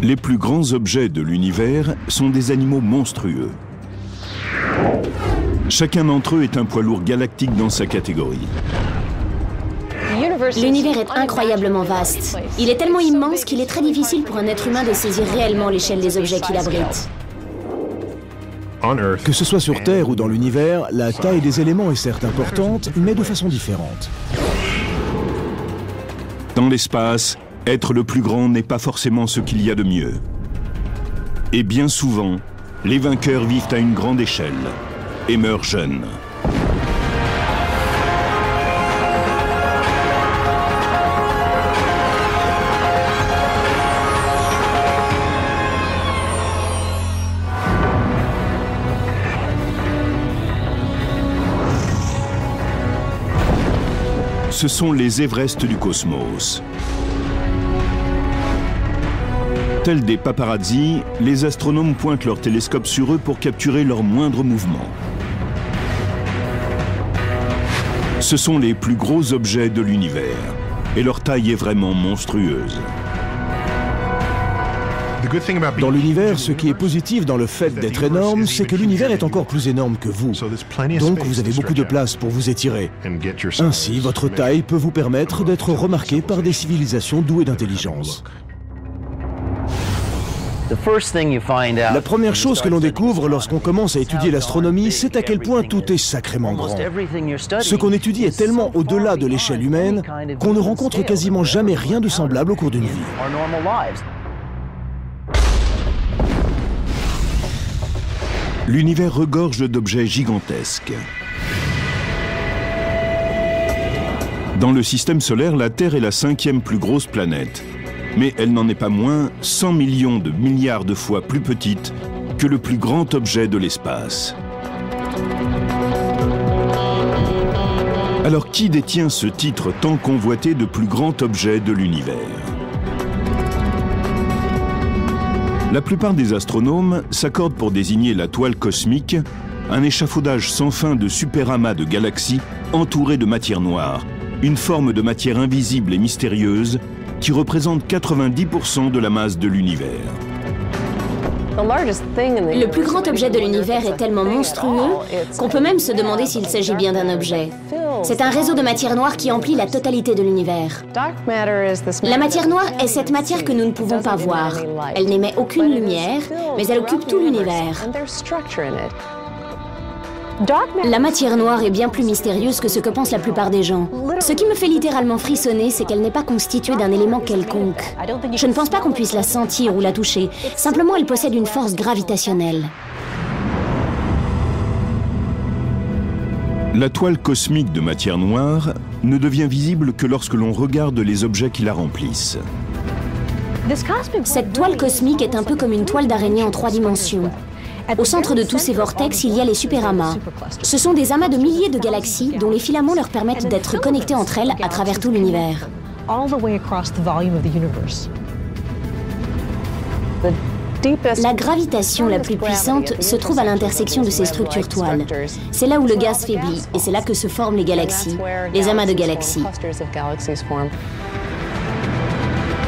Les plus grands objets de l'univers sont des animaux monstrueux. Chacun d'entre eux est un poids lourd galactique dans sa catégorie. L'univers est incroyablement vaste. Il est tellement immense qu'il est très difficile pour un être humain de saisir réellement l'échelle des objets qu'il abrite. Que ce soit sur Terre ou dans l'univers, la taille des éléments est certes importante, mais de façon différente. Dans l'espace, être le plus grand n'est pas forcément ce qu'il y a de mieux. Et bien souvent, les vainqueurs vivent à une grande échelle et meurent jeunes. Ce sont les Everest du cosmos. Tels des paparazzi, les astronomes pointent leurs télescopes sur eux pour capturer leurs moindres mouvements. Ce sont les plus gros objets de l'univers, et leur taille est vraiment monstrueuse. Dans l'univers, ce qui est positif dans le fait d'être énorme, c'est que l'univers est encore plus énorme que vous. Donc vous avez beaucoup de place pour vous étirer. Ainsi, votre taille peut vous permettre d'être remarqué par des civilisations douées d'intelligence. La première chose que l'on découvre lorsqu'on commence à étudier l'astronomie, c'est à quel point tout est sacrément grand. Ce qu'on étudie est tellement au-delà de l'échelle humaine qu'on ne rencontre quasiment jamais rien de semblable au cours d'une vie. L'univers regorge d'objets gigantesques. Dans le système solaire, la Terre est la 5e plus grosse planète. Mais elle n'en est pas moins 100 millions de milliards de fois plus petite que le plus grand objet de l'espace. Alors qui détient ce titre tant convoité de plus grand objet de l'univers? La plupart des astronomes s'accordent pour désigner la toile cosmique, un échafaudage sans fin de superamas de galaxies entourées de matière noire, une forme de matière invisible et mystérieuse qui représente 90% de la masse de l'univers. Le plus grand objet de l'univers est tellement monstrueux qu'on peut même se demander s'il s'agit bien d'un objet. C'est un réseau de matière noire qui emplit la totalité de l'univers. La matière noire est cette matière que nous ne pouvons pas voir. Elle n'émet aucune lumière, mais elle occupe tout l'univers. La matière noire est bien plus mystérieuse que ce que pensent la plupart des gens. Ce qui me fait littéralement frissonner, c'est qu'elle n'est pas constituée d'un élément quelconque. Je ne pense pas qu'on puisse la sentir ou la toucher. Simplement, elle possède une force gravitationnelle. La toile cosmique de matière noire ne devient visible que lorsque l'on regarde les objets qui la remplissent. Cette toile cosmique est un peu comme une toile d'araignée en 3 dimensions. Au centre de tous ces vortex, il y a les superamas. Ce sont des amas de milliers de galaxies dont les filaments leur permettent d'être connectés entre elles à travers tout l'univers. La gravitation la plus puissante se trouve à l'intersection de ces structures toiles. C'est là où le gaz faiblit et c'est là que se forment les galaxies, les amas de galaxies.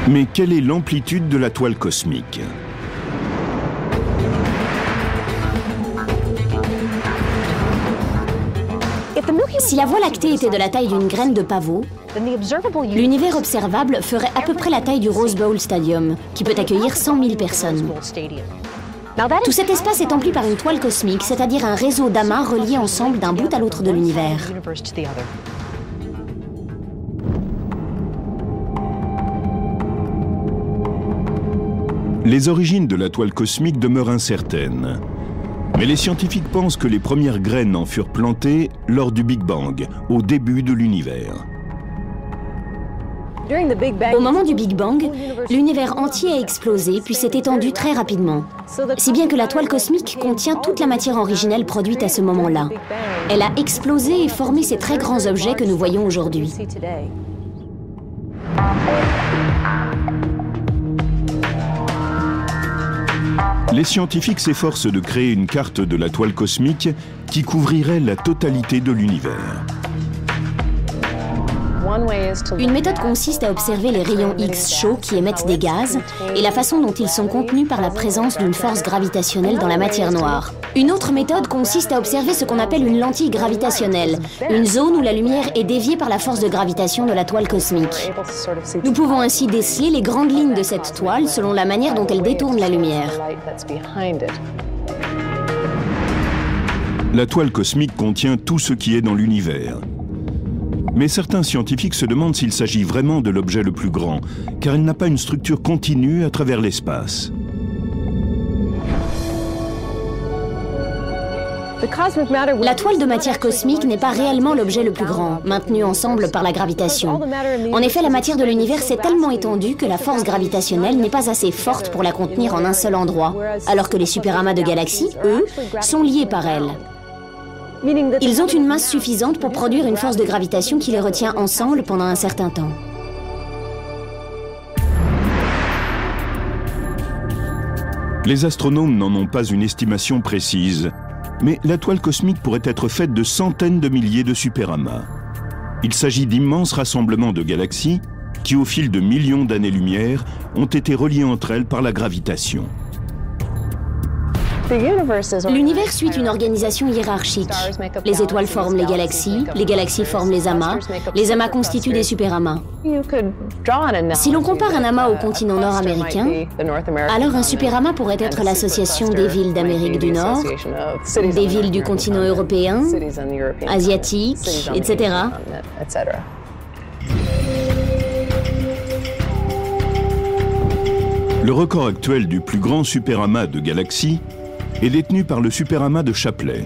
Mais quelle est l'amplitude de la toile cosmique ? Si la Voie lactée était de la taille d'une graine de pavot, l'univers observable ferait à peu près la taille du Rose Bowl Stadium, qui peut accueillir 100 000 personnes. Tout cet espace est empli par une toile cosmique, c'est-à-dire un réseau d'amas reliés ensemble d'un bout à l'autre de l'univers. Les origines de la toile cosmique demeurent incertaines. Mais les scientifiques pensent que les premières graines en furent plantées lors du Big Bang, au début de l'univers. Au moment du Big Bang, l'univers entier a explosé puis s'est étendu très rapidement. Si bien que la toile cosmique contient toute la matière originelle produite à ce moment-là. Elle a explosé et formé ces très grands objets que nous voyons aujourd'hui. Les scientifiques s'efforcent de créer une carte de la toile cosmique qui couvrirait la totalité de l'univers. Une méthode consiste à observer les rayons X chauds qui émettent des gaz et la façon dont ils sont contenus par la présence d'une force gravitationnelle dans la matière noire. Une autre méthode consiste à observer ce qu'on appelle une lentille gravitationnelle, une zone où la lumière est déviée par la force de gravitation de la toile cosmique. Nous pouvons ainsi déceler les grandes lignes de cette toile selon la manière dont elle détourne la lumière. La toile cosmique contient tout ce qui est dans l'univers. Mais certains scientifiques se demandent s'il s'agit vraiment de l'objet le plus grand, car elle n'a pas une structure continue à travers l'espace. La toile de matière cosmique n'est pas réellement l'objet le plus grand, maintenu ensemble par la gravitation. En effet, la matière de l'univers s'est tellement étendue que la force gravitationnelle n'est pas assez forte pour la contenir en un seul endroit, alors que les superamas de galaxies, eux, sont liés par elle. Ils ont une masse suffisante pour produire une force de gravitation qui les retient ensemble pendant un certain temps. Les astronomes n'en ont pas une estimation précise, mais la toile cosmique pourrait être faite de centaines de milliers de superamas. Il s'agit d'immenses rassemblements de galaxies qui, au fil de millions d'années-lumière, ont été reliées entre elles par la gravitation. L'univers suit une organisation hiérarchique. Les étoiles forment les galaxies forment les amas constituent des superamas. Si l'on compare un amas au continent nord-américain, alors un superamas pourrait être l'association des villes d'Amérique du Nord, des villes du continent européen, asiatique, etc. Le record actuel du plus grand superamas de galaxies est détenu par le superamas de Chapley.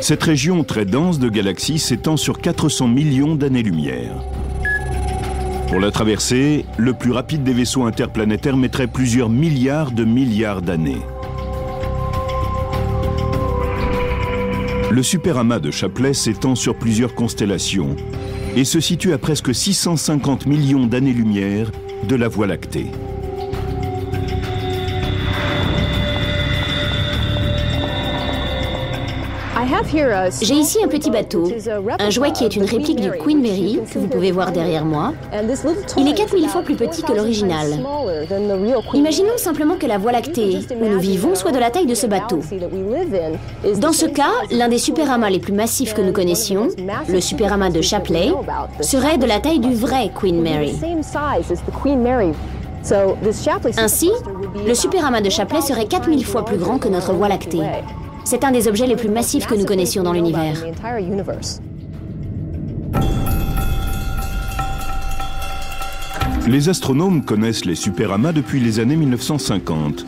Cette région très dense de galaxies s'étend sur 400 millions d'années-lumière. Pour la traverser, le plus rapide des vaisseaux interplanétaires mettrait plusieurs milliards d'années. Le superamas de Chapley s'étend sur plusieurs constellations et se situe à presque 650 millions d'années-lumière de la Voie lactée. J'ai ici un petit bateau, un jouet qui est une réplique du Queen Mary, que vous pouvez voir derrière moi. Il est 4000 fois plus petit que l'original. Imaginons simplement que la Voie lactée où nous vivons soit de la taille de ce bateau. Dans ce cas, l'un des superamas les plus massifs que nous connaissions, le superamas de Chapley, serait de la taille du vrai Queen Mary. Ainsi, le superamas de Chapley serait 4000 fois plus grand que notre Voie lactée. C'est un des objets les plus massifs que nous connaissions dans l'univers. Les astronomes connaissent les superamas depuis les années 1950.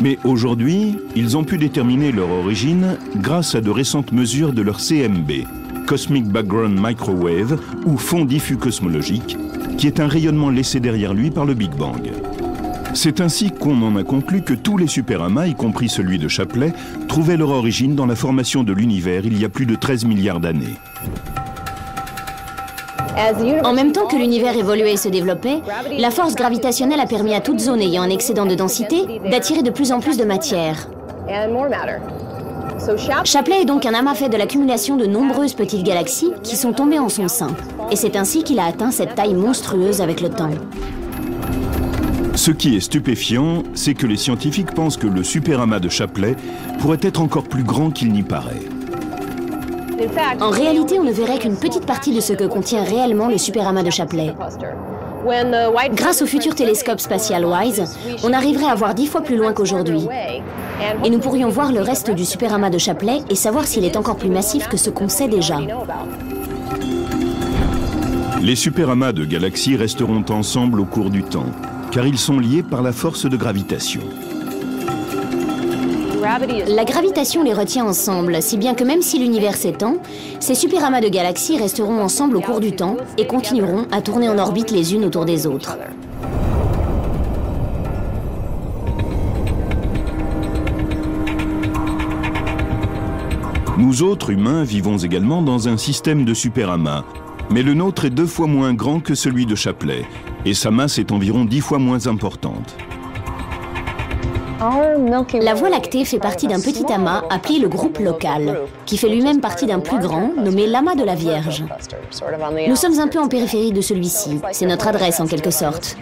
Mais aujourd'hui, ils ont pu déterminer leur origine grâce à de récentes mesures de leur CMB, Cosmic Background Microwave, ou fond diffus cosmologique, qui est un rayonnement laissé derrière lui par le Big Bang. C'est ainsi qu'on en a conclu que tous les superamas, y compris celui de Chapley, trouvaient leur origine dans la formation de l'univers il y a plus de 13 milliards d'années. En même temps que l'univers évoluait et se développait, la force gravitationnelle a permis à toute zone ayant un excédent de densité d'attirer de plus en plus de matière. Chapley est donc un amas fait de l'accumulation de nombreuses petites galaxies qui sont tombées en son sein. Et c'est ainsi qu'il a atteint cette taille monstrueuse avec le temps. Ce qui est stupéfiant, c'est que les scientifiques pensent que le superamas de Chapley pourrait être encore plus grand qu'il n'y paraît. En réalité, on ne verrait qu'une petite partie de ce que contient réellement le superamas de Chapley. Grâce au futur télescope spatial WISE, on arriverait à voir 10 fois plus loin qu'aujourd'hui. Et nous pourrions voir le reste du superamas de Chapley et savoir s'il est encore plus massif que ce qu'on sait déjà. Les superamas de galaxies resteront ensemble au cours du temps, car ils sont liés par la force de gravitation. La gravitation les retient ensemble, si bien que même si l'univers s'étend, ces superamas de galaxies resteront ensemble au cours du temps et continueront à tourner en orbite les unes autour des autres. Nous autres humains vivons également dans un système de superamas, mais le nôtre est 2 fois moins grand que celui de Chapley, et sa masse est environ 10 fois moins importante. La Voie lactée fait partie d'un petit amas appelé le groupe local, qui fait lui-même partie d'un plus grand, nommé l'amas de la Vierge. Nous sommes un peu en périphérie de celui-ci, c'est notre adresse en quelque sorte.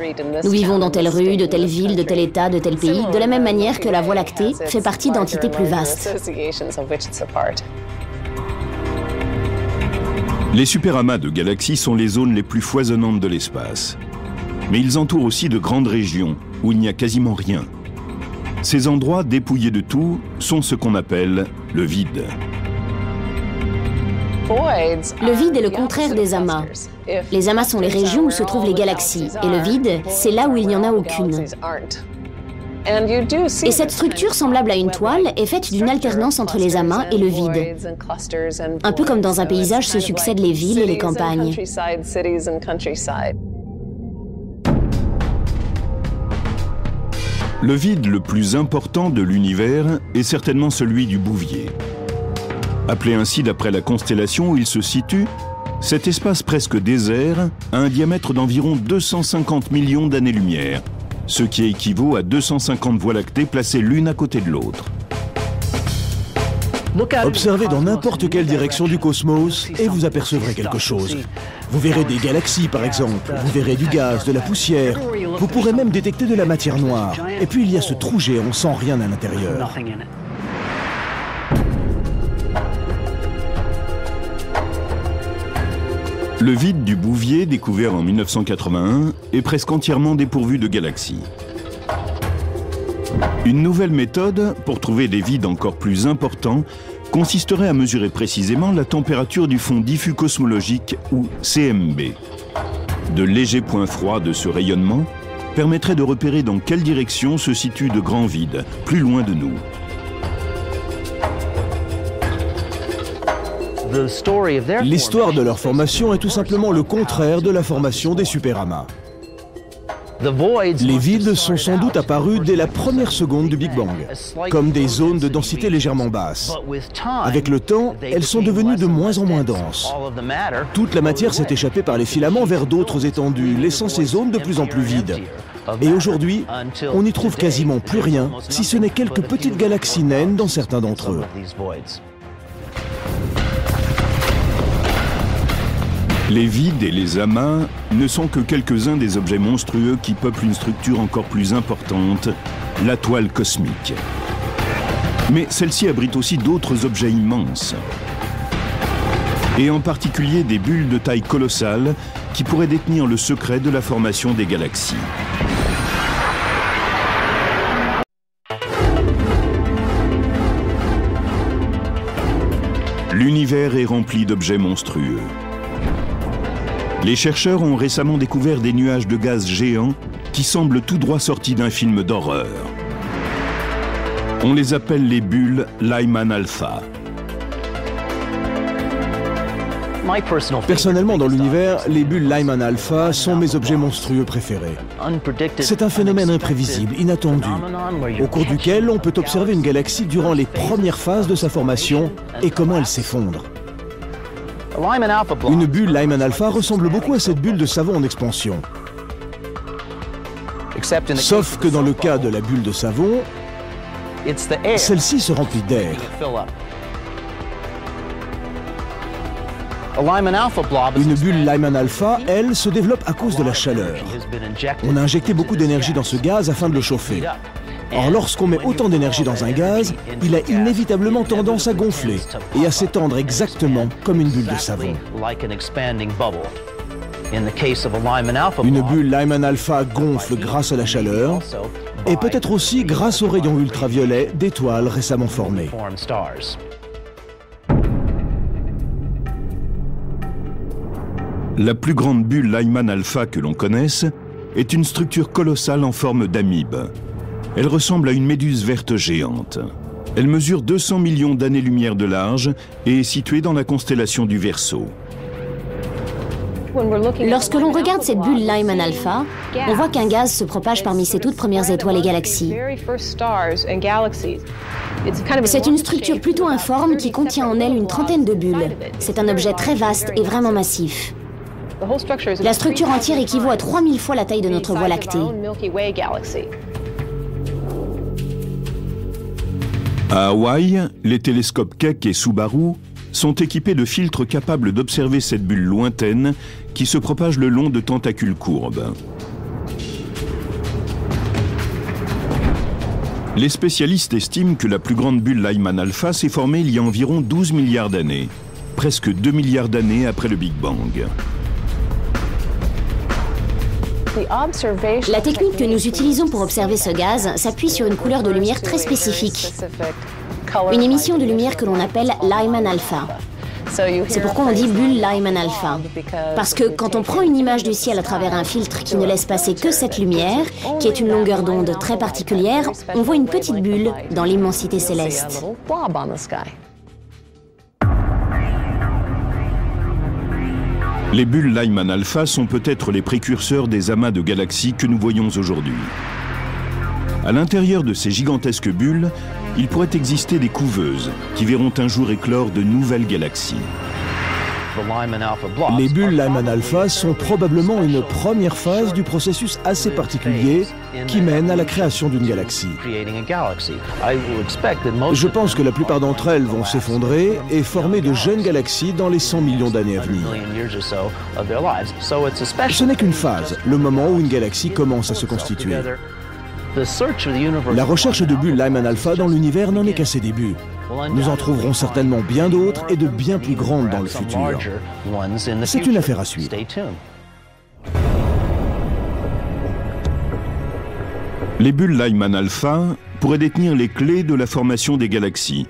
Nous vivons dans telle rue, de telle ville, de tel état, de tel pays, de la même manière que la Voie lactée fait partie d'entités plus vastes. Les superamas de galaxies sont les zones les plus foisonnantes de l'espace. Mais ils entourent aussi de grandes régions où il n'y a quasiment rien. Ces endroits dépouillés de tout sont ce qu'on appelle le vide. Le vide est le contraire des amas. Les amas sont les régions où se trouvent les galaxies, et le vide, c'est là où il n'y en a aucune. Et cette structure semblable à une toile est faite d'une alternance entre les amas et le vide. Un peu comme dans un paysage se succèdent les villes et les campagnes. Le vide le plus important de l'univers est certainement celui du Bouvier. Appelé ainsi d'après la constellation où il se situe, cet espace presque désert a un diamètre d'environ 250 millions d'années-lumière, ce qui équivaut à 250 voies lactées placées l'une à côté de l'autre. Observez dans n'importe quelle direction du cosmos et vous apercevrez quelque chose. Vous verrez des galaxies par exemple, vous verrez du gaz, de la poussière, vous pourrez même détecter de la matière noire. Et puis il y a ce trou géant sans rien à l'intérieur. Le vide du Bouvier, découvert en 1981, est presque entièrement dépourvu de galaxies. Une nouvelle méthode pour trouver des vides encore plus importants consisterait à mesurer précisément la température du fond diffus cosmologique, ou CMB. De légers points froids de ce rayonnement permettraient de repérer dans quelle direction se situent de grands vides, plus loin de nous. L'histoire de leur formation est tout simplement le contraire de la formation des superamas. Les vides sont sans doute apparus dès la première seconde du Big Bang, comme des zones de densité légèrement basse. Avec le temps, elles sont devenues de moins en moins denses. Toute la matière s'est échappée par les filaments vers d'autres étendues, laissant ces zones de plus en plus vides. Et aujourd'hui, on n'y trouve quasiment plus rien, si ce n'est quelques petites galaxies naines dans certains d'entre eux. Les vides et les amas ne sont que quelques-uns des objets monstrueux qui peuplent une structure encore plus importante, la toile cosmique. Mais celle-ci abrite aussi d'autres objets immenses. Et en particulier des bulles de taille colossale qui pourraient détenir le secret de la formation des galaxies. L'univers est rempli d'objets monstrueux. Les chercheurs ont récemment découvert des nuages de gaz géants qui semblent tout droit sortis d'un film d'horreur. On les appelle les bulles Lyman alpha. Personnellement, dans l'univers, les bulles Lyman alpha sont mes objets monstrueux préférés. C'est un phénomène imprévisible, inattendu, au cours duquel on peut observer une galaxie durant les premières phases de sa formation et comment elle s'effondre. Une bulle Lyman alpha ressemble beaucoup à cette bulle de savon en expansion. Sauf que dans le cas de la bulle de savon, celle-ci se remplit d'air. Une bulle Lyman alpha, elle, se développe à cause de la chaleur. On a injecté beaucoup d'énergie dans ce gaz afin de le chauffer. Or, lorsqu'on met autant d'énergie dans un gaz, il a inévitablement tendance à gonfler et à s'étendre exactement comme une bulle de savon. Une bulle Lyman alpha gonfle grâce à la chaleur et peut-être aussi grâce aux rayons ultraviolets d'étoiles récemment formées. La plus grande bulle Lyman alpha que l'on connaisse est une structure colossale en forme d'amibe. Elle ressemble à une méduse verte géante. Elle mesure 200 millions d'années-lumière de large et est située dans la constellation du Verseau. Lorsque l'on regarde cette bulle Lyman alpha, on voit qu'un gaz se propage parmi ses toutes premières étoiles et galaxies. C'est une structure plutôt informe qui contient en elle une trentaine de bulles. C'est un objet très vaste et vraiment massif. La structure entière équivaut à 3000 fois la taille de notre Voie lactée. À Hawaï, les télescopes Keck et Subaru sont équipés de filtres capables d'observer cette bulle lointaine qui se propage le long de tentacules courbes. Les spécialistes estiment que la plus grande bulle Lyman Alpha s'est formée il y a environ 12 milliards d'années, presque 2 milliards d'années après le Big Bang. La technique que nous utilisons pour observer ce gaz s'appuie sur une couleur de lumière très spécifique, une émission de lumière que l'on appelle Lyman Alpha. C'est pourquoi on dit bulle Lyman Alpha. Parce que quand on prend une image du ciel à travers un filtre qui ne laisse passer que cette lumière, qui est une longueur d'onde très particulière, on voit une petite bulle dans l'immensité céleste. Les bulles Lyman Alpha sont peut-être les précurseurs des amas de galaxies que nous voyons aujourd'hui. À l'intérieur de ces gigantesques bulles, il pourrait exister des couveuses qui verront un jour éclore de nouvelles galaxies. Les bulles Lyman Alpha sont probablement une première phase du processus assez particulier qui mène à la création d'une galaxie. Je pense que la plupart d'entre elles vont s'effondrer et former de jeunes galaxies dans les 100 millions d'années à venir. Ce n'est qu'une phase, le moment où une galaxie commence à se constituer. La recherche de bulles Lyman Alpha dans l'univers n'en est qu'à ses débuts. Nous en trouverons certainement bien d'autres et de bien plus grandes dans le futur. C'est une affaire à suivre. Les bulles Lyman Alpha pourraient détenir les clés de la formation des galaxies,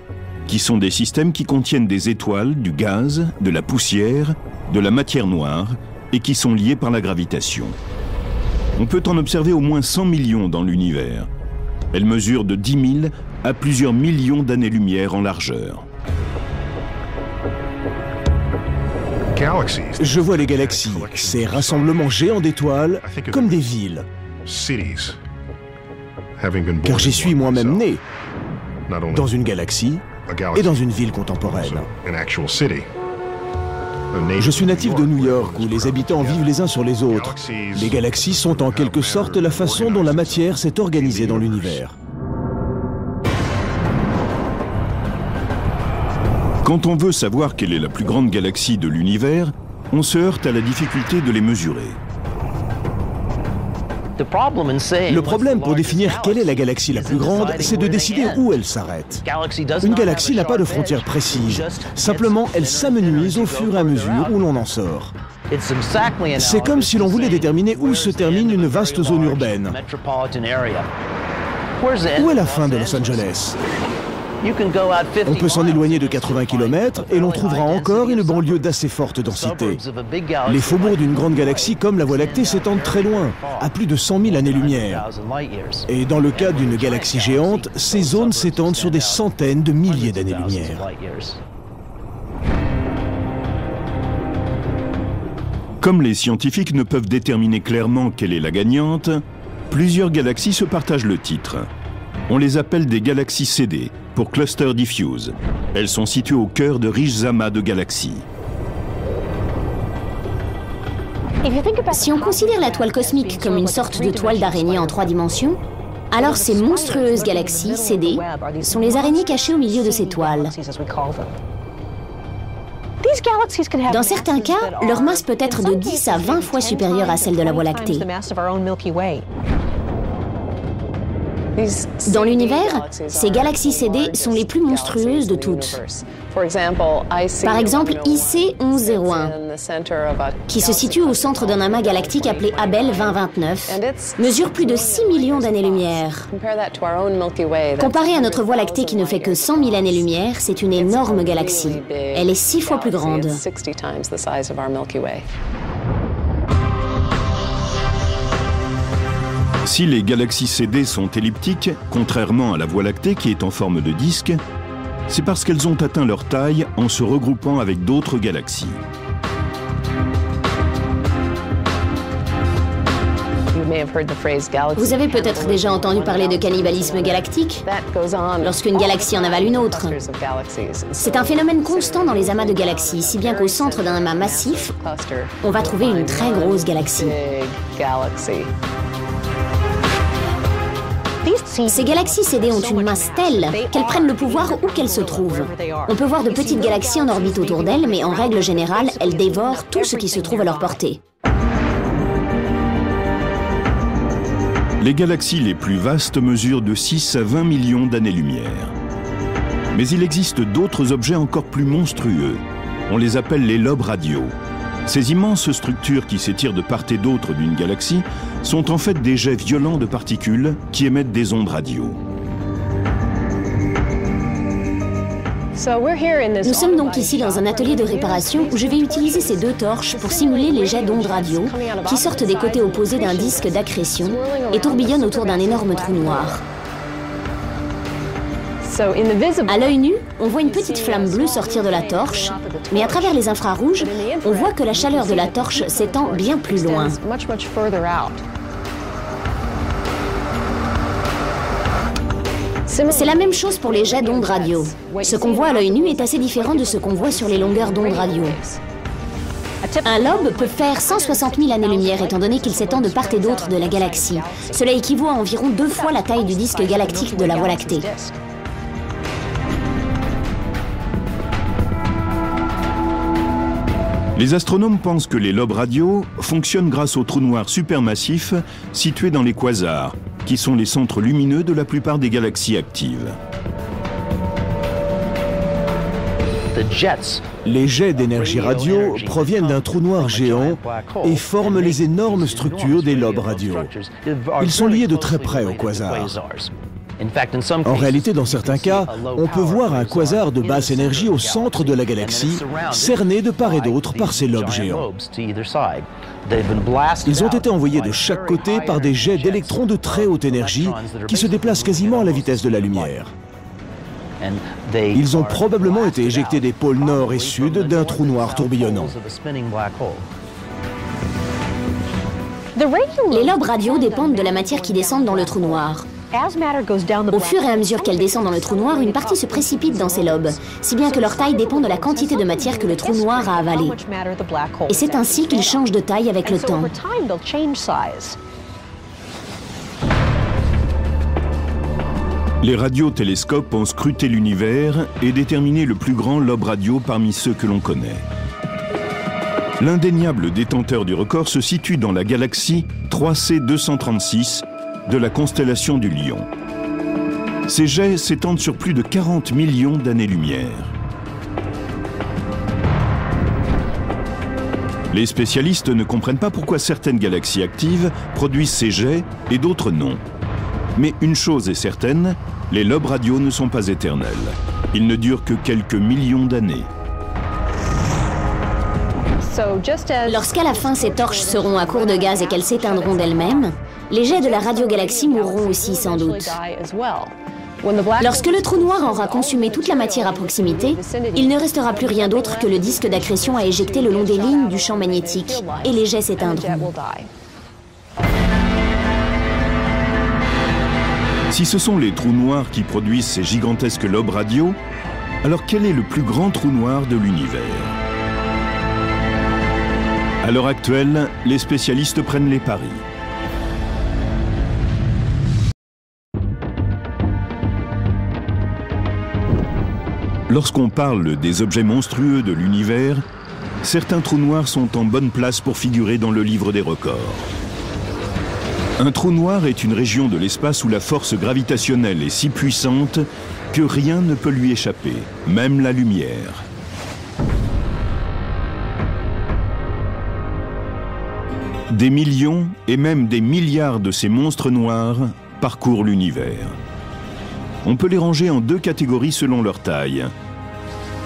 qui sont des systèmes qui contiennent des étoiles, du gaz, de la poussière, de la matière noire et qui sont liés par la gravitation. On peut en observer au moins 100 millions dans l'univers. Elles mesurent de 10 000 à plusieurs millions d'années-lumière en largeur. Je vois les galaxies, ces rassemblements géants d'étoiles, comme des villes. Car j'y suis moi-même né, dans une galaxie et dans une ville contemporaine. Je suis natif de New York, où les habitants vivent les uns sur les autres. Les galaxies sont en quelque sorte la façon dont la matière s'est organisée dans l'univers. Quand on veut savoir quelle est la plus grande galaxie de l'univers, on se heurte à la difficulté de les mesurer. Le problème pour définir quelle est la galaxie la plus grande, c'est de décider où elle s'arrête. Une galaxie n'a pas de frontières précises. Simplement, elle s'amenuise au fur et à mesure où l'on en sort. C'est comme si l'on voulait déterminer où se termine une vaste zone urbaine. Où est la fin de Los Angeles ? On peut s'en éloigner de 80 km et l'on trouvera encore une banlieue d'assez forte densité. Les faubourgs d'une grande galaxie comme la Voie lactée s'étendent très loin, à plus de 100 000 années-lumière. Et dans le cas d'une galaxie géante, ces zones s'étendent sur des centaines de milliers d'années-lumière. Comme les scientifiques ne peuvent déterminer clairement quelle est la gagnante, plusieurs galaxies se partagent le titre. On les appelle des galaxies CD, pour Cluster Diffuse. Elles sont situées au cœur de riches amas de galaxies. Si on considère la toile cosmique comme une sorte de toile d'araignée en 3 dimensions, alors ces monstrueuses galaxies, CD, sont les araignées cachées au milieu de ces toiles. Dans certains cas, leur masse peut être de 10 à 20 fois supérieure à celle de la Voie lactée. Dans l'univers, ces galaxies CD sont les plus monstrueuses de toutes. Par exemple, IC 1101, qui se situe au centre d'un amas galactique appelé Abell 2029, mesure plus de 6 millions d'années-lumière. Comparé à notre Voie lactée qui ne fait que 100 000 années-lumière, c'est une énorme galaxie. Elle est 6 fois plus grande. Si les galaxies CD sont elliptiques, contrairement à la Voie lactée qui est en forme de disque, c'est parce qu'elles ont atteint leur taille en se regroupant avec d'autres galaxies. Vous avez peut-être déjà entendu parler de cannibalisme galactique, lorsqu'une galaxie en avale une autre. C'est un phénomène constant dans les amas de galaxies, si bien qu'au centre d'un amas massif, on va trouver une très grosse galaxie. Ces galaxies CD ont une masse telle qu'elles prennent le pouvoir où qu'elles se trouvent. On peut voir de petites galaxies en orbite autour d'elles, mais en règle générale, elles dévorent tout ce qui se trouve à leur portée. Les galaxies les plus vastes mesurent de 6 à 20 millions d'années-lumière. Mais il existe d'autres objets encore plus monstrueux. On les appelle les lobes radiaux. Ces immenses structures qui s'étirent de part et d'autre d'une galaxie sont en fait des jets violents de particules qui émettent des ondes radio. Nous sommes donc ici dans un atelier de réparation où je vais utiliser ces deux torches pour simuler les jets d'ondes radio qui sortent des côtés opposés d'un disque d'accrétion et tourbillonnent autour d'un énorme trou noir. À l'œil nu, on voit une petite flamme bleue sortir de la torche, mais à travers les infrarouges, on voit que la chaleur de la torche s'étend bien plus loin. C'est la même chose pour les jets d'ondes radio. Ce qu'on voit à l'œil nu est assez différent de ce qu'on voit sur les longueurs d'onde radio. Un lobe peut faire 160 000 années-lumière étant donné qu'il s'étend de part et d'autre de la galaxie. Cela équivaut à environ 2 fois la taille du disque galactique de la Voie lactée. Les astronomes pensent que les lobes radio fonctionnent grâce aux trous noirs supermassifs situés dans les quasars, qui sont les centres lumineux de la plupart des galaxies actives. Les jets d'énergie radio proviennent d'un trou noir géant et forment les énormes structures des lobes radio. Ils sont liés de très près aux quasars. En réalité, dans certains cas, on peut voir un quasar de basse énergie au centre de la galaxie, cerné de part et d'autre par ces lobes géants. Ils ont été envoyés de chaque côté par des jets d'électrons de très haute énergie qui se déplacent quasiment à la vitesse de la lumière. Ils ont probablement été éjectés des pôles nord et sud d'un trou noir tourbillonnant. Les lobes radio dépendent de la matière qui descend dans le trou noir. Au fur et à mesure qu'elle descend dans le trou noir, une partie se précipite dans ces lobes, si bien que leur taille dépend de la quantité de matière que le trou noir a avalée. Et c'est ainsi qu'ils changent de taille avec le temps. Les radiotélescopes ont scruté l'univers et déterminé le plus grand lobe radio parmi ceux que l'on connaît. L'indéniable détenteur du record se situe dans la galaxie 3C 236 de la constellation du Lion. Ces jets s'étendent sur plus de 40 millions d'années-lumière. Les spécialistes ne comprennent pas pourquoi certaines galaxies actives produisent ces jets et d'autres non. Mais une chose est certaine, les lobes radio ne sont pas éternels. Ils ne durent que quelques millions d'années. Lorsqu'à la fin ces torches seront à court de gaz et qu'elles s'éteindront d'elles-mêmes, les jets de la radiogalaxie mourront aussi sans doute. Lorsque le trou noir aura consumé toute la matière à proximité, il ne restera plus rien d'autre que le disque d'accrétion à éjecter le long des lignes du champ magnétique, et les jets s'éteindront. Si ce sont les trous noirs qui produisent ces gigantesques lobes radio, alors quel est le plus grand trou noir de l'univers ? À l'heure actuelle, les spécialistes prennent les paris. Lorsqu'on parle des objets monstrueux de l'univers, certains trous noirs sont en bonne place pour figurer dans le livre des records. Un trou noir est une région de l'espace où la force gravitationnelle est si puissante que rien ne peut lui échapper, même la lumière. Des millions et même des milliards de ces monstres noirs parcourent l'univers. On peut les ranger en deux catégories selon leur taille.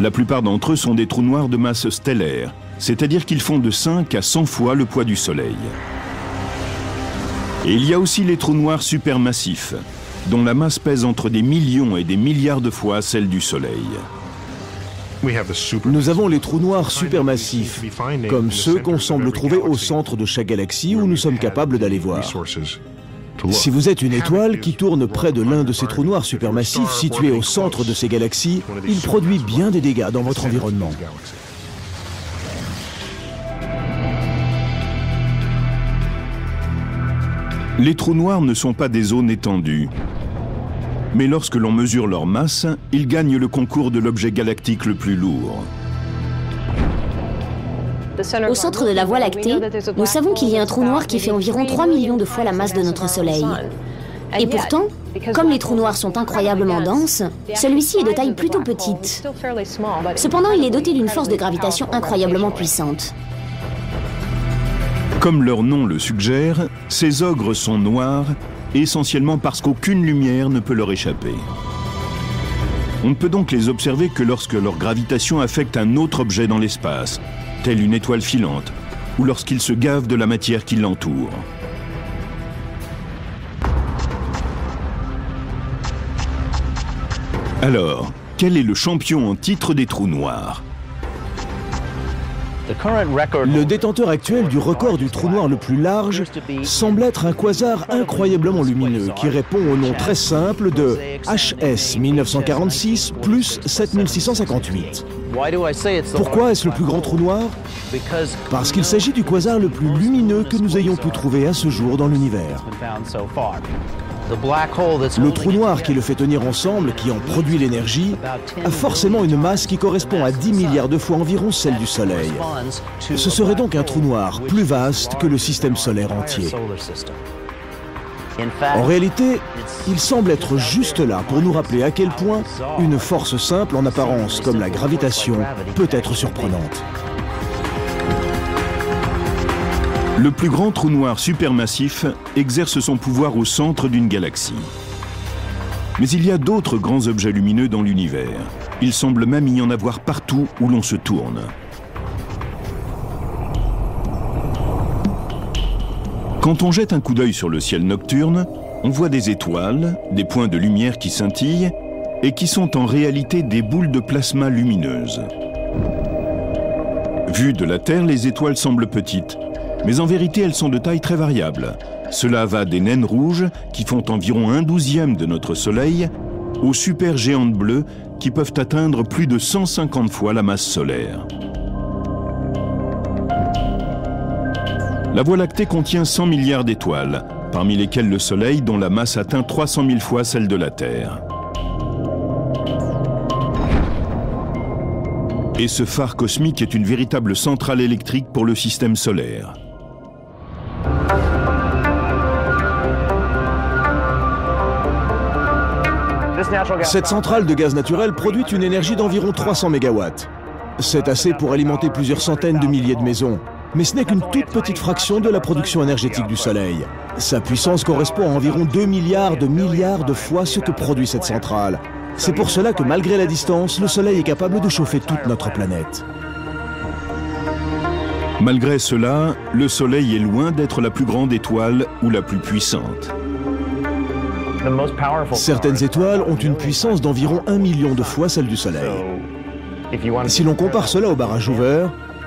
La plupart d'entre eux sont des trous noirs de masse stellaire, c'est-à-dire qu'ils font de 5 à 100 fois le poids du Soleil. Et il y a aussi les trous noirs supermassifs, dont la masse pèse entre des millions et des milliards de fois celle du Soleil. Nous avons les trous noirs supermassifs, comme ceux qu'on semble trouver au centre de chaque galaxie où nous sommes capables d'aller voir. Si vous êtes une étoile qui tourne près de l'un de ces trous noirs supermassifs situés au centre de ces galaxies, il produit bien des dégâts dans votre environnement. Les trous noirs ne sont pas des zones étendues. Mais lorsque l'on mesure leur masse, ils gagnent le concours de l'objet galactique le plus lourd. Au centre de la Voie lactée, nous savons qu'il y a un trou noir qui fait environ 3 millions de fois la masse de notre Soleil. Et pourtant, comme les trous noirs sont incroyablement denses, celui-ci est de taille plutôt petite. Cependant, il est doté d'une force de gravitation incroyablement puissante. Comme leur nom le suggère, ces ogres sont noirs, essentiellement parce qu'aucune lumière ne peut leur échapper. On ne peut donc les observer que lorsque leur gravitation affecte un autre objet dans l'espace, telle une étoile filante, ou lorsqu'ils se gavent de la matière qui l'entoure. Alors, quel est le champion en titre des trous noirs? Le détenteur actuel du record du trou noir le plus large semble être un quasar incroyablement lumineux qui répond au nom très simple de HS 1946 plus 7658. Pourquoi est-ce le plus grand trou noir? Parce qu'il s'agit du quasar le plus lumineux que nous ayons pu trouver à ce jour dans l'univers. Le trou noir qui le fait tenir ensemble, qui en produit l'énergie, a forcément une masse qui correspond à 10 milliards de fois environ celle du Soleil. Ce serait donc un trou noir plus vaste que le système solaire entier. En réalité, il semble être juste là pour nous rappeler à quel point une force simple en apparence comme la gravitation peut être surprenante. Le plus grand trou noir supermassif exerce son pouvoir au centre d'une galaxie. Mais il y a d'autres grands objets lumineux dans l'univers. Il semble même y en avoir partout où l'on se tourne. Quand on jette un coup d'œil sur le ciel nocturne, on voit des étoiles, des points de lumière qui scintillent et qui sont en réalité des boules de plasma lumineuses. Vues de la Terre, les étoiles semblent petites. Mais en vérité, elles sont de taille très variable. Cela va des naines rouges, qui font environ 1/12e de notre Soleil, aux supergéantes bleues, qui peuvent atteindre plus de 150 fois la masse solaire. La Voie lactée contient 100 milliards d'étoiles, parmi lesquelles le Soleil, dont la masse atteint 300 000 fois celle de la Terre. Et ce phare cosmique est une véritable centrale électrique pour le système solaire. Cette centrale de gaz naturel produit une énergie d'environ 300 MW. C'est assez pour alimenter plusieurs centaines de milliers de maisons. Mais ce n'est qu'une toute petite fraction de la production énergétique du Soleil. Sa puissance correspond à environ 2 milliards de fois ce que produit cette centrale. C'est pour cela que malgré la distance, le Soleil est capable de chauffer toute notre planète. Malgré cela, le Soleil est loin d'être la plus grande étoile ou la plus puissante. Certaines étoiles ont une puissance d'environ 1 million de fois celle du Soleil. Si l'on compare cela au barrage Hoover,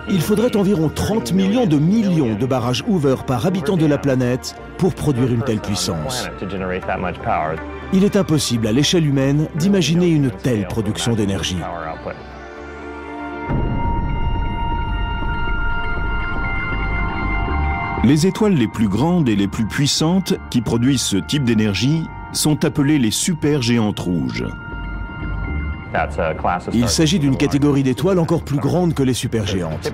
il faudrait environ 30 millions de barrages Hoover par habitant de la planète pour produire une telle puissance. Il est impossible à l'échelle humaine d'imaginer une telle production d'énergie. Les étoiles les plus grandes et les plus puissantes qui produisent ce type d'énergie sont appelées les supergéantes rouges. Il s'agit d'une catégorie d'étoiles encore plus grande que les supergéantes.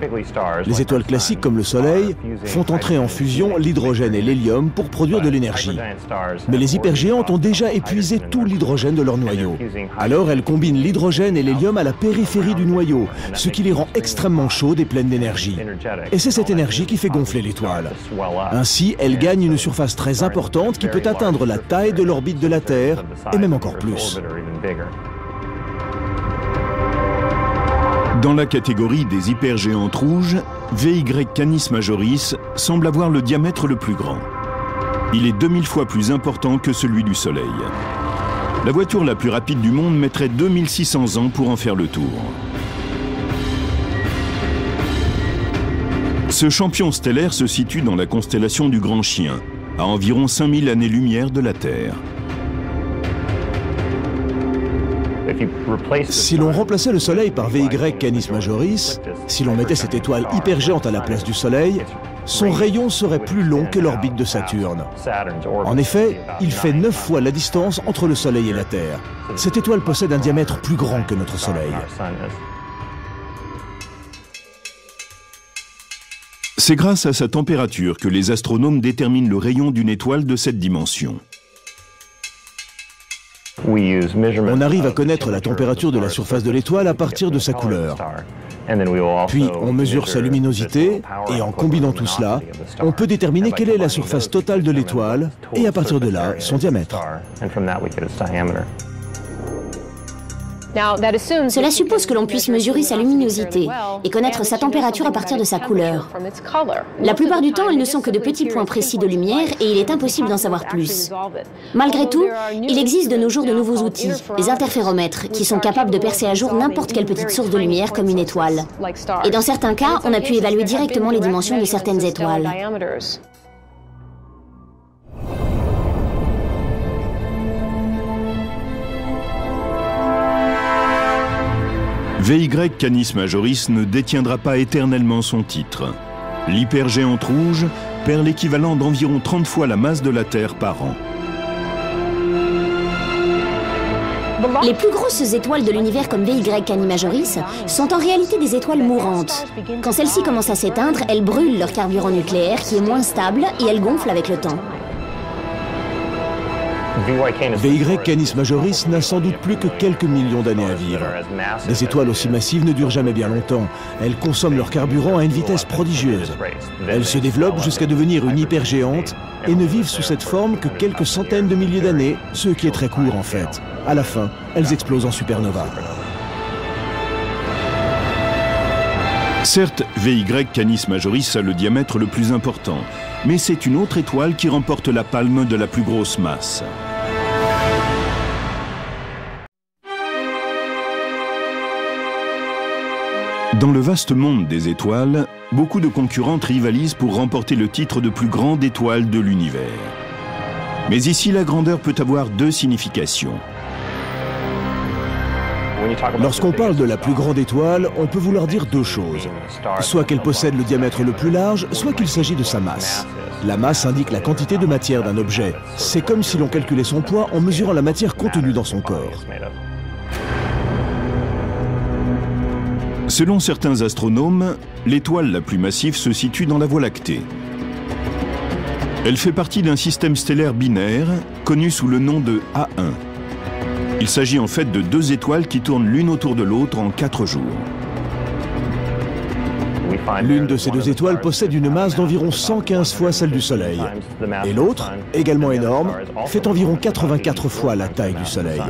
Les étoiles classiques comme le Soleil font entrer en fusion l'hydrogène et l'hélium pour produire de l'énergie. Mais les hypergéantes ont déjà épuisé tout l'hydrogène de leur noyau. Alors elles combinent l'hydrogène et l'hélium à la périphérie du noyau, ce qui les rend extrêmement chaudes et pleines d'énergie. Et c'est cette énergie qui fait gonfler l'étoile. Ainsi, elles gagnent une surface très importante qui peut atteindre la taille de l'orbite de la Terre, et même encore plus. Dans la catégorie des hypergéantes rouges, VY Canis Majoris semble avoir le diamètre le plus grand. Il est 2000 fois plus important que celui du Soleil. La voiture la plus rapide du monde mettrait 2600 ans pour en faire le tour. Ce champion stellaire se situe dans la constellation du Grand Chien, à environ 5000 années-lumière de la Terre. Si l'on remplaçait le Soleil par VY Canis Majoris, si l'on mettait cette étoile hypergéante à la place du Soleil, son rayon serait plus long que l'orbite de Saturne. En effet, il fait 9 fois la distance entre le Soleil et la Terre. Cette étoile possède un diamètre plus grand que notre Soleil. C'est grâce à sa température que les astronomes déterminent le rayon d'une étoile de cette dimension. On arrive à connaître la température de la surface de l'étoile à partir de sa couleur. Puis on mesure sa luminosité et en combinant tout cela, on peut déterminer quelle est la surface totale de l'étoile et à partir de là, son diamètre. Cela suppose que l'on puisse mesurer sa luminosité et connaître sa température à partir de sa couleur. La plupart du temps, elles ne sont que de petits points précis de lumière et il est impossible d'en savoir plus. Malgré tout, il existe de nos jours de nouveaux outils, les interféromètres, qui sont capables de percer à jour n'importe quelle petite source de lumière comme une étoile. Et dans certains cas, on a pu évaluer directement les dimensions de certaines étoiles. VY Canis Majoris ne détiendra pas éternellement son titre. L'hypergéante rouge perd l'équivalent d'environ 30 fois la masse de la Terre par an. Les plus grosses étoiles de l'univers comme VY Canis Majoris sont en réalité des étoiles mourantes. Quand celles-ci commencent à s'éteindre, elles brûlent leur carburant nucléaire qui est moins stable et elles gonflent avec le temps. VY Canis Majoris n'a sans doute plus que quelques millions d'années à vivre. Des étoiles aussi massives ne durent jamais bien longtemps. Elles consomment leur carburant à une vitesse prodigieuse. Elles se développent jusqu'à devenir une hypergéante et ne vivent sous cette forme que quelques centaines de milliers d'années, ce qui est très court en fait. À la fin, elles explosent en supernova. Certes, VY Canis Majoris a le diamètre le plus important, mais c'est une autre étoile qui remporte la palme de la plus grosse masse. Dans le vaste monde des étoiles, beaucoup de concurrentes rivalisent pour remporter le titre de plus grande étoile de l'univers. Mais ici, la grandeur peut avoir deux significations. Lorsqu'on parle de la plus grande étoile, on peut vouloir dire deux choses. Soit qu'elle possède le diamètre le plus large, soit qu'il s'agit de sa masse. La masse indique la quantité de matière d'un objet. C'est comme si l'on calculait son poids en mesurant la matière contenue dans son corps. Selon certains astronomes, l'étoile la plus massive se situe dans la Voie lactée. Elle fait partie d'un système stellaire binaire, connu sous le nom de A1. Il s'agit en fait de deux étoiles qui tournent l'une autour de l'autre en 4 jours. L'une de ces deux étoiles possède une masse d'environ 115 fois celle du Soleil. Et l'autre, également énorme, fait environ 84 fois la taille du Soleil.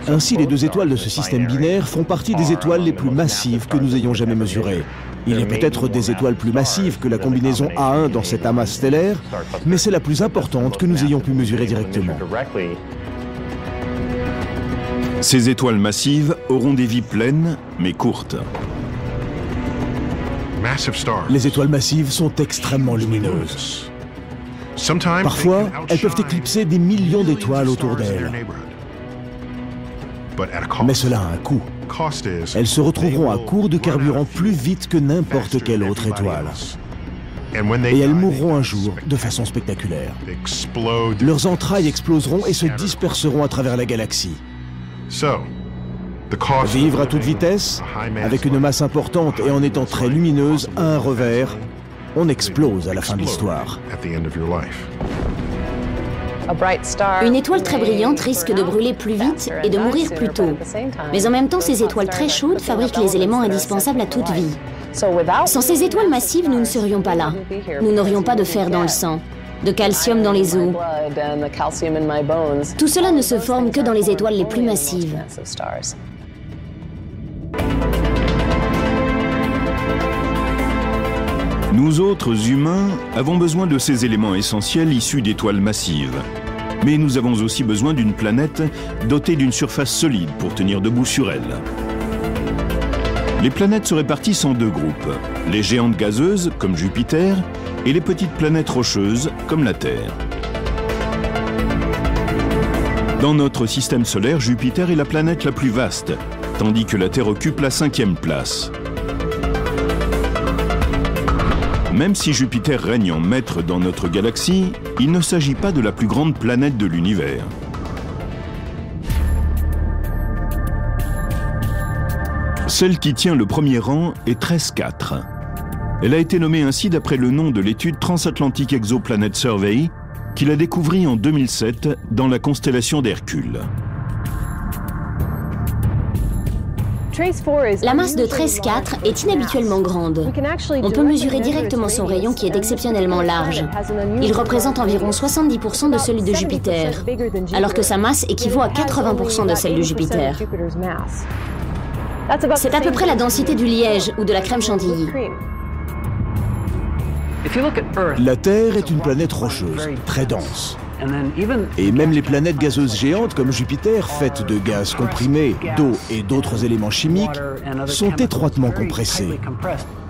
Ainsi, les deux étoiles de ce système binaire font partie des étoiles les plus massives que nous ayons jamais mesurées. Il y a peut-être des étoiles plus massives que la combinaison A1 dans cet amas stellaire, mais c'est la plus importante que nous ayons pu mesurer directement. Ces étoiles massives auront des vies pleines, mais courtes. Les étoiles massives sont extrêmement lumineuses. Parfois, elles peuvent éclipser des millions d'étoiles autour d'elles. Mais cela a un coût. Elles se retrouveront à court de carburant plus vite que n'importe quelle autre étoile. Et elles mourront un jour de façon spectaculaire. Leurs entrailles exploseront et se disperseront à travers la galaxie. Vivre à toute vitesse, avec une masse importante et en étant très lumineuse, a un revers. On explose à la fin de l'histoire. Une étoile très brillante risque de brûler plus vite et de mourir plus tôt. Mais en même temps, ces étoiles très chaudes fabriquent les éléments indispensables à toute vie. Sans ces étoiles massives, nous ne serions pas là. Nous n'aurions pas de fer dans le sang, de calcium dans les os. Tout cela ne se forme que dans les étoiles les plus massives. Nous autres humains avons besoin de ces éléments essentiels issus d'étoiles massives. Mais nous avons aussi besoin d'une planète dotée d'une surface solide pour tenir debout sur elle. Les planètes se répartissent en deux groupes, les géantes gazeuses, comme Jupiter, et les petites planètes rocheuses, comme la Terre. Dans notre système solaire, Jupiter est la planète la plus vaste, tandis que la Terre occupe la 5e place. Même si Jupiter règne en maître dans notre galaxie, il ne s'agit pas de la plus grande planète de l'univers. Celle qui tient le premier rang est TRES 4. Elle a été nommée ainsi d'après le nom de l'étude Transatlantic Exoplanet Survey qu'il a découvert en 2007 dans la constellation d'Hercule. La masse de TRES 4 est inhabituellement grande. On peut mesurer directement son rayon qui est exceptionnellement large. Il représente environ 70% de celui de Jupiter, alors que sa masse équivaut à 80% de celle de Jupiter. C'est à peu près la densité du liège ou de la crème chantilly. La Terre est une planète rocheuse, très dense. Et même les planètes gazeuses géantes comme Jupiter, faites de gaz comprimé, d'eau et d'autres éléments chimiques, sont étroitement compressées.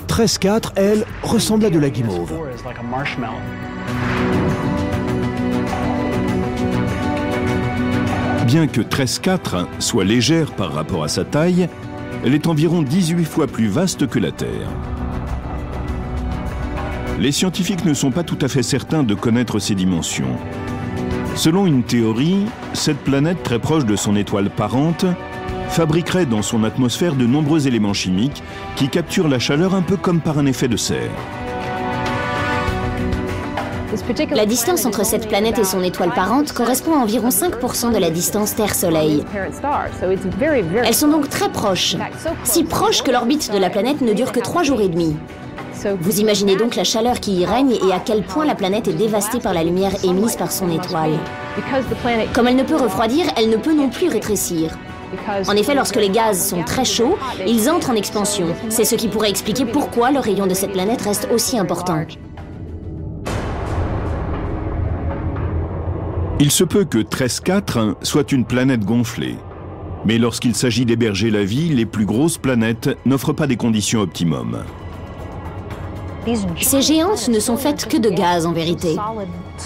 TRES 4, elle, ressemble à de la guimauve. Bien que TRES 4 soit légère par rapport à sa taille, elle est environ 18 fois plus vaste que la Terre. Les scientifiques ne sont pas tout à fait certains de connaître ses dimensions. Selon une théorie, cette planète très proche de son étoile parente fabriquerait dans son atmosphère de nombreux éléments chimiques qui capturent la chaleur un peu comme par un effet de serre. La distance entre cette planète et son étoile parente correspond à environ 5% de la distance Terre-Soleil. Elles sont donc très proches, si proches que l'orbite de la planète ne dure que 3 jours et demi. Vous imaginez donc la chaleur qui y règne et à quel point la planète est dévastée par la lumière émise par son étoile. Comme elle ne peut refroidir, elle ne peut non plus rétrécir. En effet, lorsque les gaz sont très chauds, ils entrent en expansion. C'est ce qui pourrait expliquer pourquoi le rayon de cette planète reste aussi important. Il se peut que TRES 4 soit une planète gonflée. Mais lorsqu'il s'agit d'héberger la vie, les plus grosses planètes n'offrent pas des conditions optimum. Ces géantes ne sont faites que de gaz en vérité.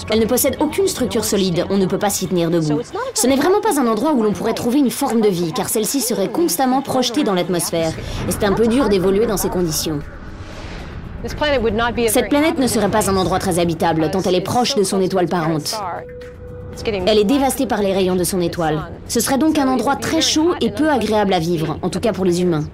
Elles ne possèdent aucune structure solide, on ne peut pas s'y tenir debout. Ce n'est vraiment pas un endroit où l'on pourrait trouver une forme de vie, car celle-ci serait constamment projetée dans l'atmosphère. Et c'est un peu dur d'évoluer dans ces conditions. Cette planète ne serait pas un endroit très habitable, tant elle est proche de son étoile parente. Elle est dévastée par les rayons de son étoile. Ce serait donc un endroit très chaud et peu agréable à vivre, en tout cas pour les humains.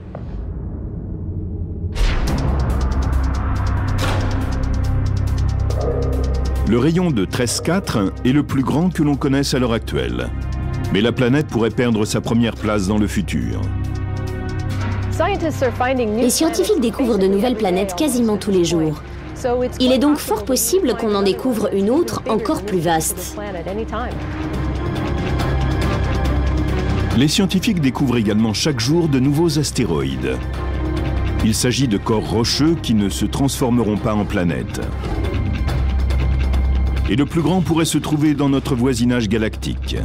Le rayon de TRES 4 est le plus grand que l'on connaisse à l'heure actuelle. Mais la planète pourrait perdre sa première place dans le futur. Les scientifiques découvrent de nouvelles planètes quasiment tous les jours. Il est donc fort possible qu'on en découvre une autre encore plus vaste. Les scientifiques découvrent également chaque jour de nouveaux astéroïdes. Il s'agit de corps rocheux qui ne se transformeront pas en planètes. Et le plus grand pourrait se trouver dans notre voisinage galactique.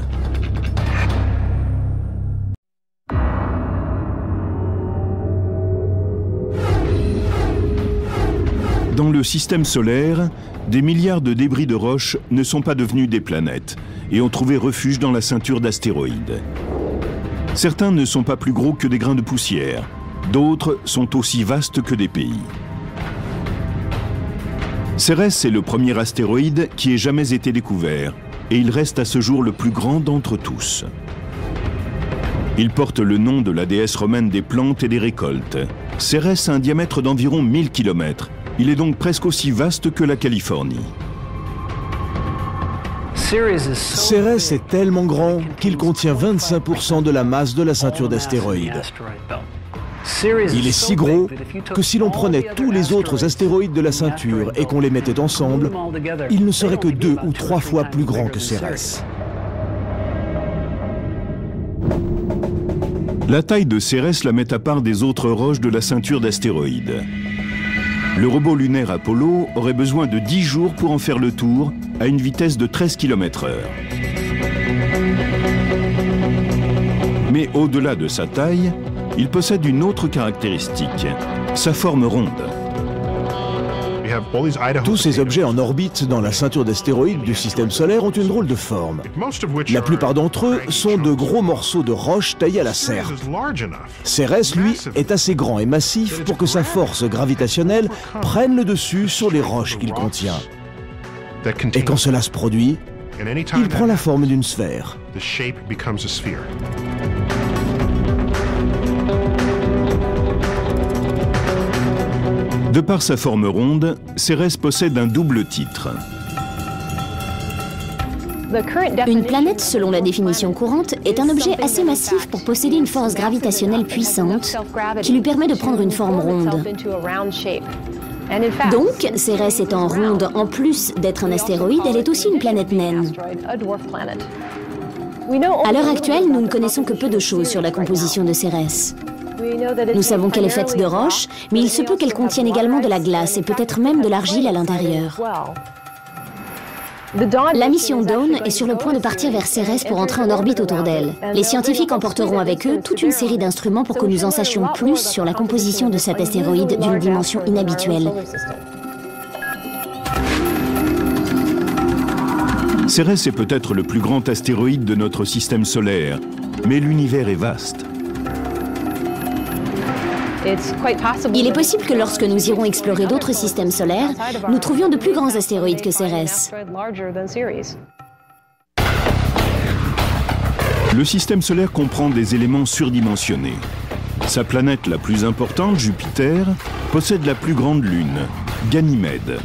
Dans le système solaire, des milliards de débris de roches ne sont pas devenus des planètes et ont trouvé refuge dans la ceinture d'astéroïdes. Certains ne sont pas plus gros que des grains de poussière, d'autres sont aussi vastes que des pays. Cérès est le premier astéroïde qui ait jamais été découvert et il reste à ce jour le plus grand d'entre tous. Il porte le nom de la déesse romaine des plantes et des récoltes. Cérès a un diamètre d'environ 1000 km. Il est donc presque aussi vaste que la Californie. Cérès est tellement grand qu'il contient 25% de la masse de la ceinture d'astéroïdes. Il est si gros que si l'on prenait tous les autres astéroïdes de la ceinture et qu'on les mettait ensemble, il ne serait que 2 ou 3 fois plus grand que Cérès. La taille de Cérès la met à part des autres roches de la ceinture d'astéroïdes. Le robot lunaire Apollo aurait besoin de 10 jours pour en faire le tour à une vitesse de 13 km/h. Mais au-delà de sa taille, il possède une autre caractéristique, sa forme ronde. Tous ces objets en orbite dans la ceinture d'astéroïdes du système solaire ont une drôle de forme. La plupart d'entre eux sont de gros morceaux de roche taillés à la serpe. Cérès, lui, est assez grand et massif pour que sa force gravitationnelle prenne le dessus sur les roches qu'il contient. Et quand cela se produit, il prend la forme d'une sphère. De par sa forme ronde, Cérès possède un double titre. Une planète, selon la définition courante, est un objet assez massif pour posséder une force gravitationnelle puissante qui lui permet de prendre une forme ronde. Donc, Cérès étant ronde, en plus d'être un astéroïde, elle est aussi une planète naine. À l'heure actuelle, nous ne connaissons que peu de choses sur la composition de Cérès. Nous savons qu'elle est faite de roches, mais il se peut qu'elle contienne également de la glace et peut-être même de l'argile à l'intérieur. La mission Dawn est sur le point de partir vers Cérès pour entrer en orbite autour d'elle. Les scientifiques emporteront avec eux toute une série d'instruments pour que nous en sachions plus sur la composition de cet astéroïde d'une dimension inhabituelle. Cérès est peut-être le plus grand astéroïde de notre système solaire, mais l'univers est vaste. Il est possible que lorsque nous irons explorer d'autres systèmes solaires, nous trouvions de plus grands astéroïdes que Cérès. Le système solaire comprend des éléments surdimensionnés. Sa planète la plus importante, Jupiter, possède la plus grande lune, Ganymède.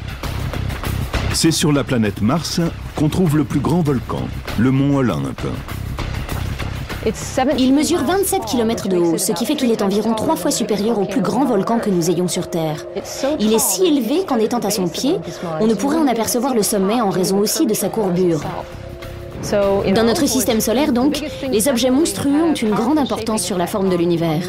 C'est sur la planète Mars qu'on trouve le plus grand volcan, le mont Olympe. Il mesure 27 km de haut, ce qui fait qu'il est environ 3 fois supérieur au plus grand volcan que nous ayons sur Terre. Il est si élevé qu'en étant à son pied, on ne pourrait en apercevoir le sommet en raison aussi de sa courbure. Dans notre système solaire, donc, les objets monstrueux ont une grande importance sur la forme de l'univers.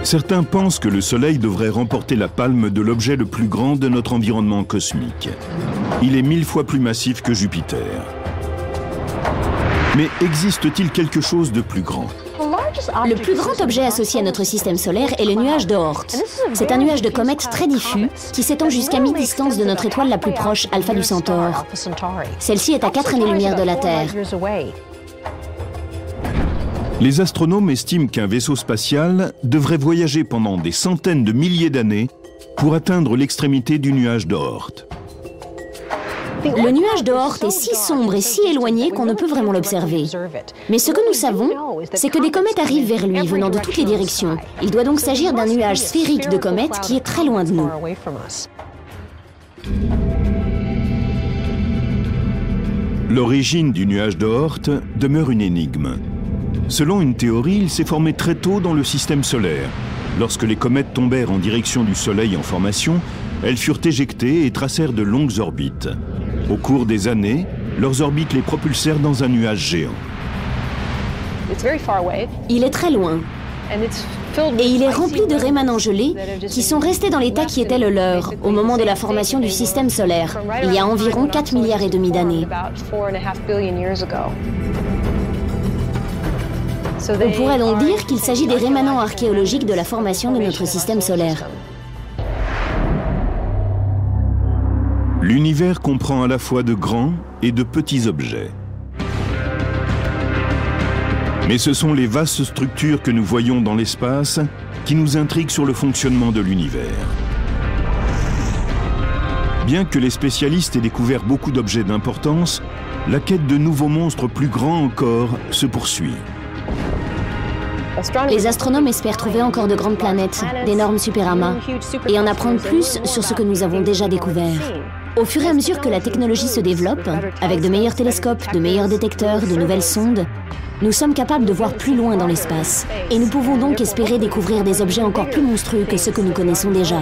Certains pensent que le Soleil devrait remporter la palme de l'objet le plus grand de notre environnement cosmique. Il est 1000 fois plus massif que Jupiter. Mais existe-t-il quelque chose de plus grand? Le plus grand objet associé à notre système solaire est le nuage d'Oort. C'est un nuage de comètes très diffus qui s'étend jusqu'à mi-distance de notre étoile la plus proche, Alpha du Centaure. Celle-ci est à 4 années-lumière de la Terre. Les astronomes estiment qu'un vaisseau spatial devrait voyager pendant des centaines de milliers d'années pour atteindre l'extrémité du nuage d'Oort. Le nuage d'Oort est si sombre et si éloigné qu'on ne peut vraiment l'observer. Mais ce que nous savons, c'est que des comètes arrivent vers lui, venant de toutes les directions. Il doit donc s'agir d'un nuage sphérique de comètes qui est très loin de nous. L'origine du nuage d'Oort demeure une énigme. Selon une théorie, il s'est formé très tôt dans le système solaire. Lorsque les comètes tombèrent en direction du Soleil en formation, elles furent éjectées et tracèrent de longues orbites. Au cours des années, leurs orbites les propulsèrent dans un nuage géant. Il est très loin. Et il est rempli de rémanents gelés qui sont restés dans l'état qui était le leur au moment de la formation du système solaire, il y a environ 4,5 milliards d'années. On pourrait donc dire qu'il s'agit des rémanents archéologiques de la formation de notre système solaire. L'univers comprend à la fois de grands et de petits objets. Mais ce sont les vastes structures que nous voyons dans l'espace qui nous intriguent sur le fonctionnement de l'univers. Bien que les spécialistes aient découvert beaucoup d'objets d'importance, la quête de nouveaux monstres plus grands encore se poursuit. Les astronomes espèrent trouver encore de grandes planètes, d'énormes superamas, et en apprendre plus sur ce que nous avons déjà découvert. Au fur et à mesure que la technologie se développe, avec de meilleurs télescopes, de meilleurs détecteurs, de nouvelles sondes, nous sommes capables de voir plus loin dans l'espace. Et nous pouvons donc espérer découvrir des objets encore plus monstrueux que ceux que nous connaissons déjà.